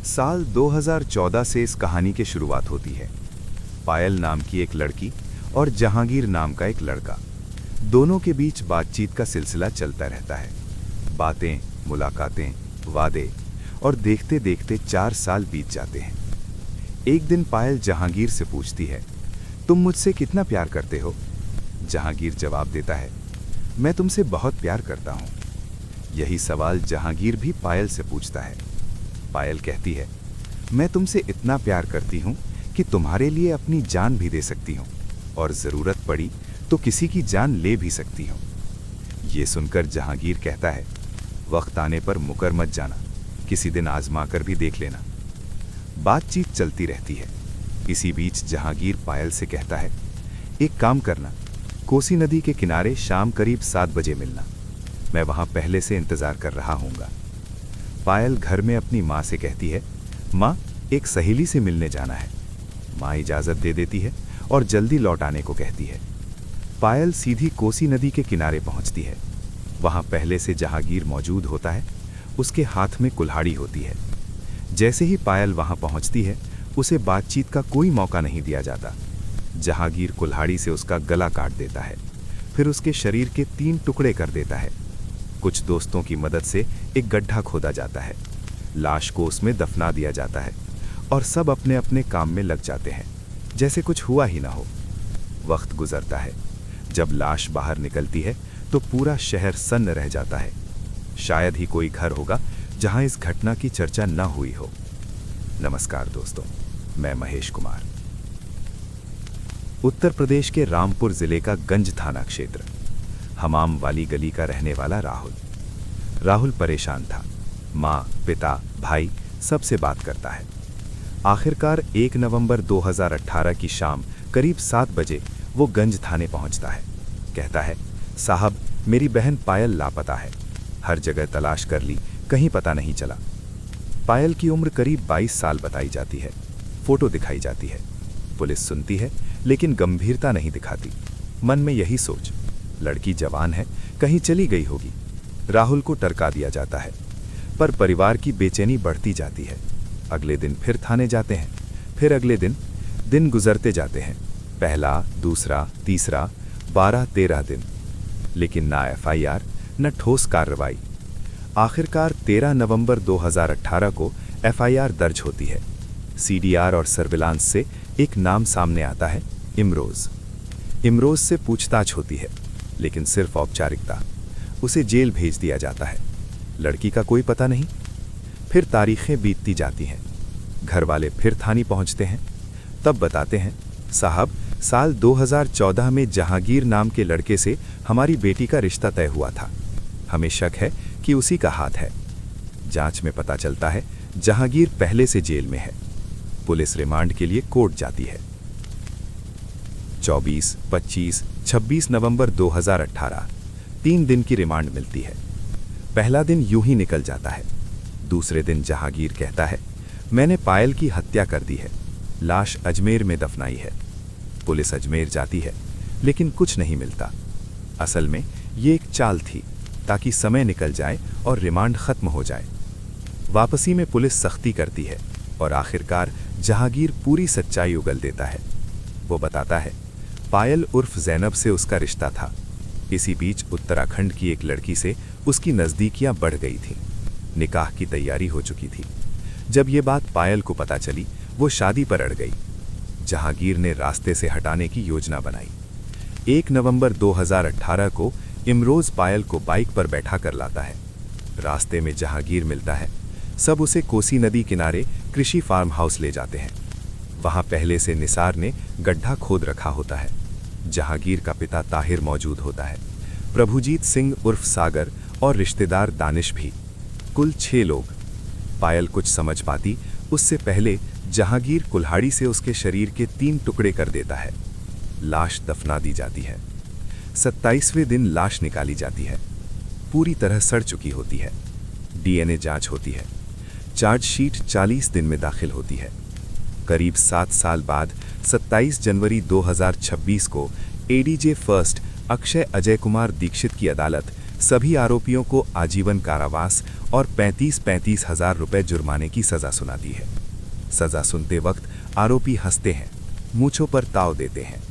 साल 2014 से इस कहानी की शुरुआत होती है। पायल नाम की एक लड़की और जहांगीर नाम का एक लड़का, दोनों के बीच बातचीत का सिलसिला चलता रहता है। बातें, मुलाकातें, वादे और देखते देखते 4 साल बीत जाते हैं। एक दिन पायल जहांगीर से पूछती है, तुम मुझसे कितना प्यार करते हो? जहांगीर जवाब देता है, मैं तुमसे बहुत प्यार करता हूँ। यही सवाल जहांगीर भी पायल से पूछता है। पायल कहती है, मैं तुमसे इतना प्यार करती हूँ कि तुम्हारे लिए अपनी जान भी दे सकती हूँ और ज़रूरत पड़ी तो किसी की जान ले भी सकती हूँ। ये सुनकर जहांगीर कहता है, वक्त आने पर मुकर मत जाना, किसी दिन आजमा कर भी देख लेना। बातचीत चलती रहती है। इसी बीच जहांगीर पायल से कहता है, एक काम करना, कोसी नदी के किनारे शाम करीब 7 बजे मिलना, मैं वहाँ पहले से इंतज़ार कर रहा हूँगा। पायल घर में अपनी माँ से कहती है, माँ, एक सहेली से मिलने जाना है। माँ इजाज़त दे देती है और जल्दी लौट आने को कहती है। पायल सीधी कोसी नदी के किनारे पहुँचती है। वहाँ पहले से जहांगीर मौजूद होता है, उसके हाथ में कुल्हाड़ी होती है। जैसे ही पायल वहाँ पहुँचती है, उसे बातचीत का कोई मौका नहीं दिया जाता। जहांगीर कुल्हाड़ी से उसका गला काट देता है, फिर उसके शरीर के 3 टुकड़े कर देता है। कुछ दोस्तों की मदद से एक गड्ढा खोदा जाता है, लाश को उसमें दफना दिया जाता है और सब अपने अपने काम में लग जाते हैं, जैसे कुछ हुआ ही ना हो। वक्त गुजरता है। जब लाश बाहर निकलती है तो पूरा शहर सन्न रह जाता है। शायद ही कोई घर होगा जहां इस घटना की चर्चा न हुई हो। नमस्कार दोस्तों, मैं महेश कुमार। उत्तर प्रदेश के रामपुर जिले का गंज थाना क्षेत्र, हमाम वाली गली का रहने वाला राहुल परेशान था। माँ, पिता, भाई सबसे बात करता है। आखिरकार 1 नवंबर 2018 की शाम करीब 7 बजे वो गंज थाने पहुंचता है। कहता है, साहब, मेरी बहन पायल लापता है, हर जगह तलाश कर ली, कहीं पता नहीं चला। पायल की उम्र करीब 22 साल बताई जाती है। फोटो दिखाई जाती है। पुलिस सुनती है लेकिन गंभीरता नहीं दिखाती। मन में यही सोच, लड़की जवान है, कहीं चली गई होगी। राहुल को टरका दिया जाता है, पर परिवार की बेचैनी बढ़ती जाती है। अगले दिन फिर थाने जाते हैं, फिर अगले दिन गुजरते जाते हैं। पहला, दूसरा, तीसरा, 12-13 दिन, लेकिन ना FIR, न ठोस कार्रवाई। आखिरकार 13 नवंबर 2018 को FIR दर्ज होती है। CDR और सर्विलांस से एक नाम सामने आता है, इमरोज से पूछताछ होती है, लेकिन सिर्फ औपचारिकता। उसे जेल भेज दिया जाता है। लड़की का कोई पता नहीं। फिर तारीखें बीतती जाती हैं। घर वाले फिर थाने पहुंचते हैं। तब बताते हैं, साहब, साल 2014 में जहांगीर नाम के लड़के से हमारी बेटी का रिश्ता तय हुआ था। हमें शक है कि उसी का हाथ है। जांच में पता चलता है जहांगीर पहले से जेल में है। पुलिस रिमांड के लिए कोर्ट जाती है। 24, 25, 26 नवंबर 2018 3 दिन की रिमांड मिलती है। पहला दिन यूं ही निकल जाता है। दूसरे दिन जहांगीर कहता है, मैंने पायल की हत्या कर दी है, लाश अजमेर में दफनाई है। पुलिस अजमेर जाती है, लेकिन कुछ नहीं मिलता। असल में ये एक चाल थी, ताकि समय निकल जाए और रिमांड खत्म हो जाए। वापसी में पुलिस सख्ती करती है और आखिरकार जहांगीर पूरी सच्चाई उगल देता है। वो बताता है, पायल उर्फ ज़ैनब से उसका रिश्ता था। इसी बीच उत्तराखंड की एक लड़की से उसकी नज़दीकियां बढ़ गई थीं। निकाह की तैयारी हो चुकी थी। जब ये बात पायल को पता चली, वो शादी पर अड़ गई। जहांगीर ने रास्ते से हटाने की योजना बनाई। 1 नवंबर 2018 को इमरोज पायल को बाइक पर बैठा कर लाता है। रास्ते में जहांगीर मिलता है। सब उसे कोसी नदी किनारे कृषि फार्म हाउस ले जाते हैं। वहां पहले से निसार ने गड्ढा खोद रखा होता है। जहांगीर का पिता ताहिर मौजूद होता है, प्रभुजीत सिंह उर्फ सागर और रिश्तेदार दानिश भी। कुल 6 लोग। पायल कुछ समझ पाती उससे पहले जहांगीर कुल्हाड़ी से उसके शरीर के 3 टुकड़े कर देता है। लाश दफना दी जाती है। 27वें दिन लाश निकाली जाती है। पूरी तरह सड़ चुकी होती है। DNA जांच होती है। चार्जशीट 40 दिन में दाखिल होती है। करीब 7 साल बाद 27 जनवरी 2026 को ADJ फर्स्ट अक्षय अजय कुमार दीक्षित की अदालत सभी आरोपियों को आजीवन कारावास और 35-35 हजार रुपए जुर्माने की सजा सुना दी है। सजा सुनते वक्त आरोपी हंसते हैं, मूंछों पर ताव देते हैं।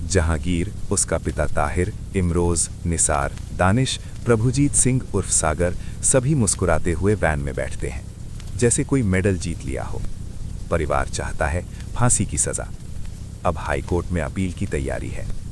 जहांगीर, उसका पिता ताहिर, इमरोज, निसार, दानिश, प्रभुजीत सिंह उर्फ सागर सभी मुस्कुराते हुए वैन में बैठते हैं, जैसे कोई मेडल जीत लिया हो। परिवार चाहता है फांसी की सजा। अब हाईकोर्ट में अपील की तैयारी है।